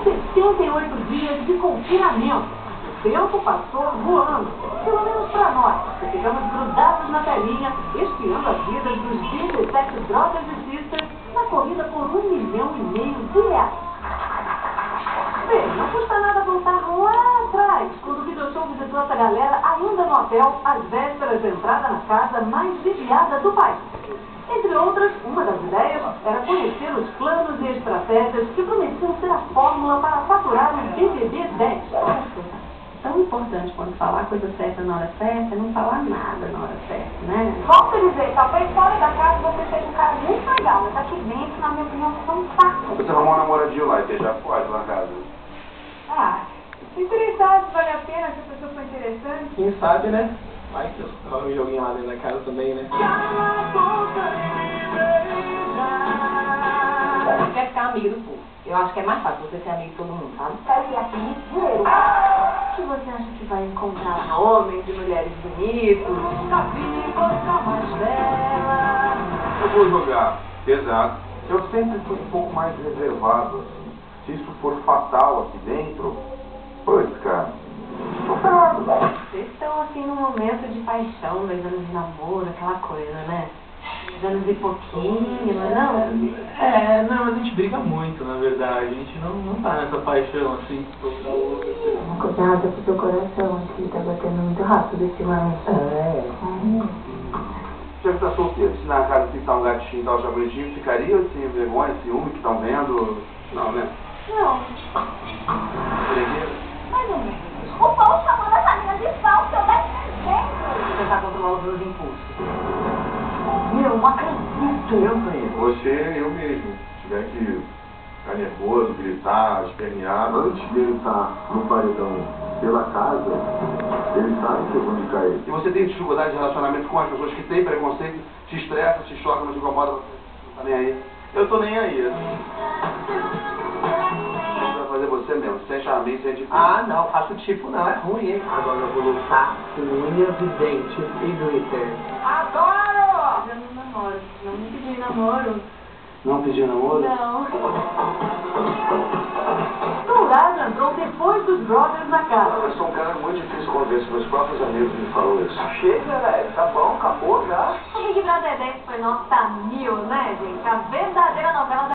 78 dias de confinamento. O tempo passou voando, pelo menos para nós, que ficamos grudados na telinha, espiando a vida dos 17 brothers e sisters na corrida por R$1,5 milhão. Bem, não custa nada voltar lá atrás, quando o Video Show visitou essa galera ainda no hotel, às vésperas da entrada na casa mais vigiada do país. Entre outras, uma das ideias era conhecer os planos e estratégias que prometiam ser a fórmula para faturar o BBB 10. Tão importante quando falar a coisa certa na hora certa, não falar nada na hora certa, né? Volto a dizer, talvez fora da casa você seja um cara muito legal, mas aqui dentro, na minha opinião, você é um saco. Você arrumou um namoradinho lá e você já pode lá na casa. Ah, interessado se vale a pena, se a pessoa for interessante. Quem sabe, né? Vai que rola um joguinho lá dentro da casa também, né? Você quer ficar amigo do povo. Eu acho que é mais fácil você ser amigo de todo mundo, sabe? Quero ir aqui inteiro. O que você acha que vai encontrar? Homens e mulheres bonitos? Eu vou jogar pesado. Eu sempre fui um pouco mais reservado. Se isso for fatal aqui dentro, pois, cara, tô ferrado. Vocês estão assim num momento de paixão, 2 anos de namoro, aquela coisa, né? 2 anos e pouquinho, não é não? Não, mas a gente briga muito, na verdade. A gente não tá nessa paixão assim, toda outra. Cuidado com o seu coração, assim, tá batendo muito rápido ultimamente. Já que tá solteiro, se na casa assim tá um gatinho e tá um jabulitinho, ficaria sem vergonha, ciúme que estão vendo? Não, né? Não, Fregueira? mais ou menos. O Paulo chamando essa menina de falsa, eu deve ter jeito. Tentar controlar os meus impulsos. Eu não acredito. Você, eu mesmo. Se tiver que ficar nervoso, gritar, espernear. Antes dele estar no paredão pela casa, ele sabe que eu vou indicar ele. E você tem dificuldade de relacionamento com as pessoas que têm preconceito, te estressa, te choca, não te incomoda, você não tá nem aí. Eu tô nem aí. Você vai fazer você mesmo, sem charme, sem tipo. Ah, não, faço tipo não, é ruim, hein? Agora eu vou lutar com unhas e dentes e glitter. Adoro! Eu não namoro, não me pedi namoro. Não pediu namoro? Não. Dourado entrou depois dos brothers na casa. Eu sou um cara muito difícil de convencer, meus próprios amigos me falam isso. Chega, velho, tá bom, acabou já. O Big Brother 10 foi nota 1000, né, gente? A verdadeira novela da